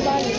balik.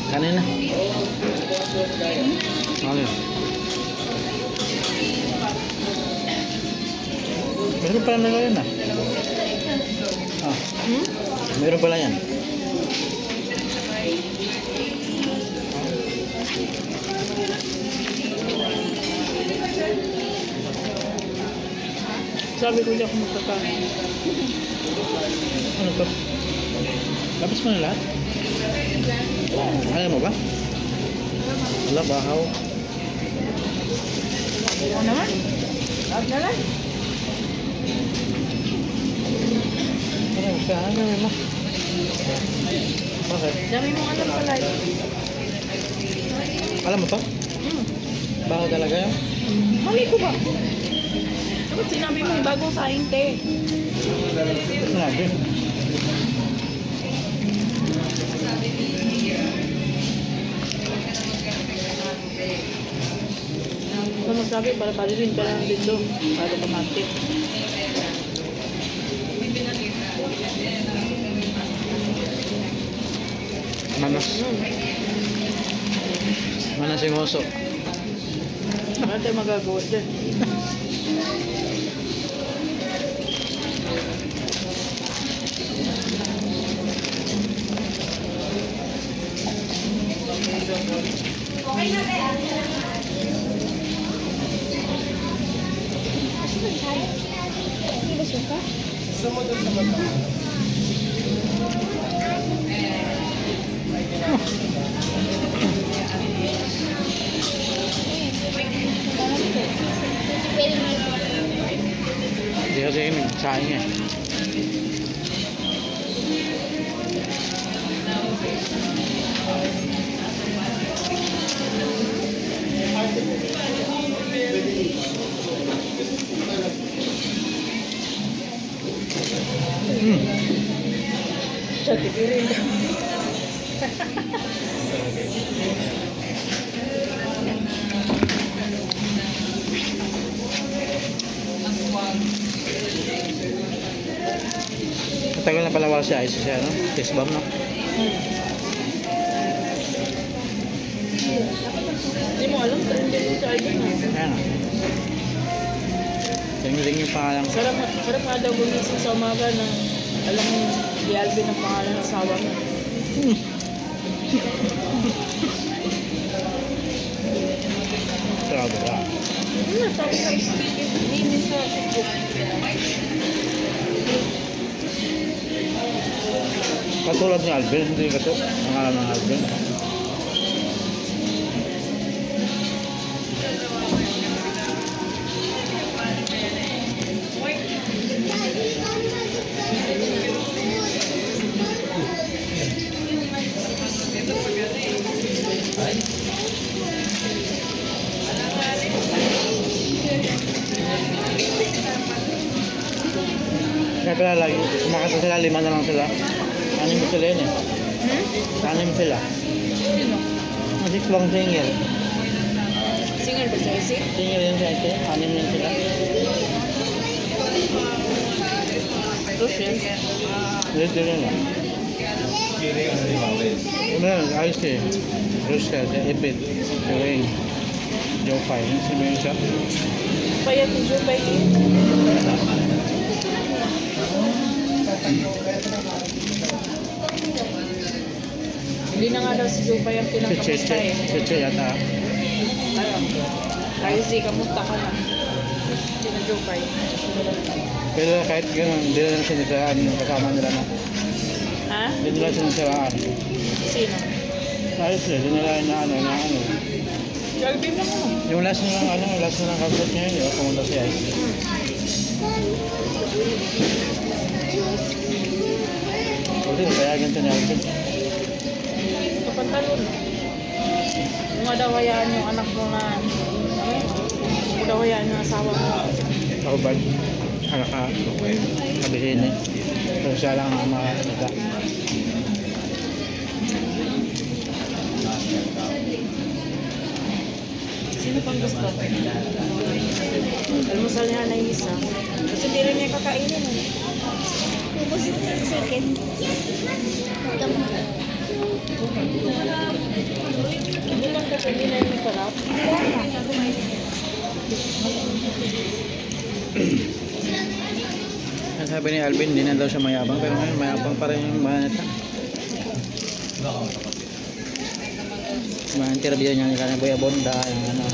Kanina. Ano yun? Meron pala nila yun ah. Ah. Meron pala yan. Sabi ko, di ako magkakain. Ano to? Tapos mo na lahat? Ayaw mo ba? Wala, bahaw. Ano naman? Lahat na lang. Ano ka? Ano gawin mo? Bakit? Dami mong alam sa live. Alam mo to? Bahaw talaga yun? Mali ko ba? Dapat sinabi mo yung bagong saing, te. Sinabi. Kung magsabi, para rin ka lang dito. Para kamati. Manas. Manas yung oso. Ano tayo magagawa dyan? Okay na ba? Hindi ba suka? Hindi kasi yun, saing eh. Sa tipirin. Matagal na pala wala si Ice siya, no? Kiss bomb, no? Hindi mo alam, trending yung charger mo. Ayan, no? Tingin yung pangalan ko. Sarap nga daw gumising sa umaga na alam mo, di Alvin ang pangalan ng asawa mo. Grabe ka. Sabi ka, hindi sa Facebook. Katulad ni Alvin, hindi kasi pangalan ng Alvin. Kaya pala lagi, kumakanta sila, 5 na lang sila. 6 sila yun eh. 6 sila. Sino? Masik bang singer. Single ba sa isip? Tingin yun sa ito. Anim yun sila. Rochelle. Dito rin lang. Ayos eh. Rochelle, Ipit, Tuwing, Jopay. Sino yun siya? Payat ni Joe Bay. Hindi na nga daw si Joe Bay ang Si pinakamusta Cheche. eh. Cheche yata. Tayo si kamusta ka na. Sino Joe Bay? Pero kahit gano'n, hindi na sinisiraan yung kasama nila na. Ha? Hindi nila sinisiraan. Sino? Ayos eh, hindi nila na ano. Alvin lang ano. Yung last nilang kapit niya yun, di ba? Pumunta si Ice. Buti, payagan siya ni Alvin. Kapantalon. Kung nga daw hayaan yung anak mo na kung daw hayaan yung asawa mo. Ako ba? Anak ka, kabihin eh. Pero siya lang ang makakita. Sino pang gusto? Almusal niya na yung isa. Kasi hindi rin niya kakainin. Ubus yung chicken. Hindi lang kasi hindi na yung sarap. Ang sabi ni Alvin, hindi na daw siya mayabang. Pero ngayon, mayabang pa rin yung manata. Mga interview niya kanina Kuya Bonda, yung ano.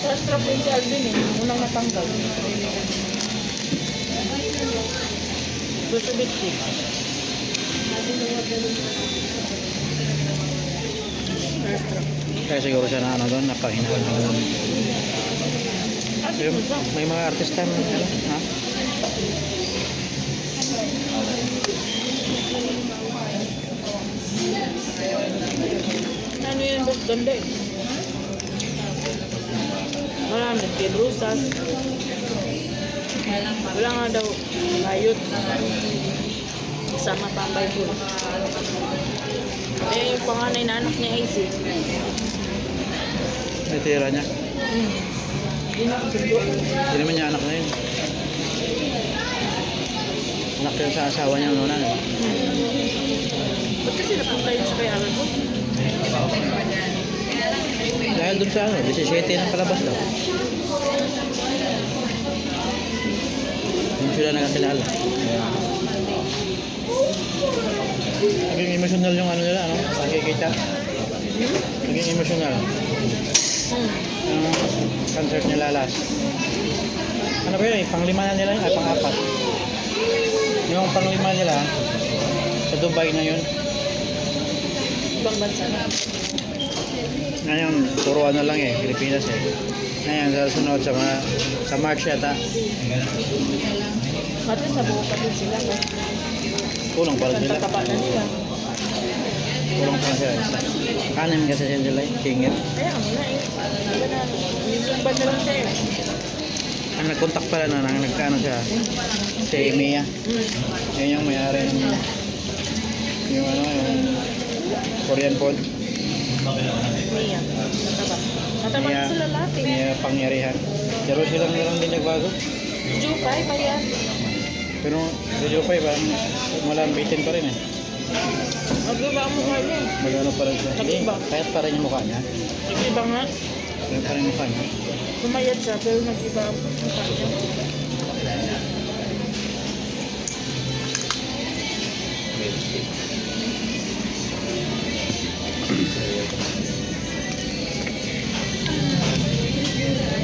First trap din si Alvin eh. Unang natanggal. Gusto bitik. First trap. Kaya siguro siya na ano doon, napahinaan. May mga artista na ano, ha? Ano yan, boss? Ganda eh. Marami, Pedrusas. Wala nga daw ayot. Isama tambay ko. Eh, yung panganay na anak niya AC. May tira niya. Hindi na kasundo. Hindi naman niya anak na yun. Anak yun sa asawa niya noon, ano? Ba't kasi napunta yun sa kay Aral mo? Dahil doon sa ano, 17 ng palabas daw. Hindi sila nakakilala. Naging emotional yung ano nila, ano? Nakikita. Naging emotional. Yung concert nila last. Ano ba yun? Panglima na nila yun? Ay, pang-apat. Yung panglima nila, sa Dubai na yun. Ibang bansa na. Ngayon, puro ano lang eh, Pilipinas eh. Ngayon, sa sunod sa March yata. Pati sa buo pa din sila. Kulang pala sila. Tataba na nila. Kulang pala sila. Kanin kasi sila eh, singit. Kaya mo na eh. Sabi na, yung banda lang siya eh. Ang nag-contact pala na, nagkano siya, si Mia. Yan yung may-ari ng yung ano, yung Korean food. Mia. Tataba. Tataba na sila lahat eh. Mia pangyarihan. Pero silang lang din nagbago. Jupay pa yan. Pero si Jopay parang malambitin pa rin eh. Mag-iba ang mukha niya. Magano pa rin siya. Hindi, Nag-iba. kahit pa rin yung mukha niya. Nag-iba nga. Kahit pa rin yung mukha niya. Sumayad siya pero nag-iba ang mukha niya.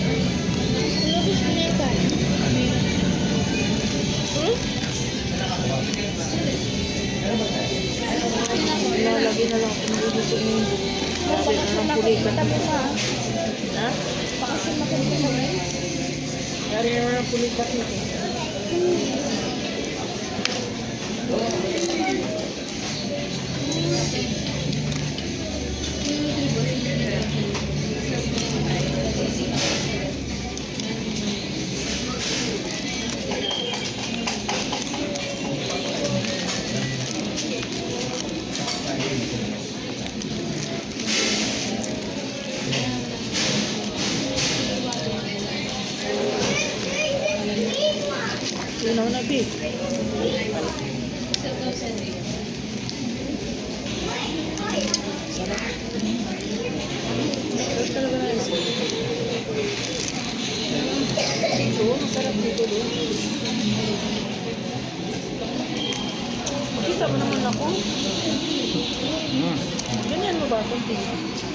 Ubus yung chicken. Lalagay na lang kung gusto mo. Sabi na lang pulikat. Ha? Bakasin makulit mo. Dari naman ang pulikat nito. Tunaw na, Bi. Sarap talaga na ice cream. Ito, masarap dito doon. Makita mo naman ako. Mm. Ganyan mo ba? Kunti.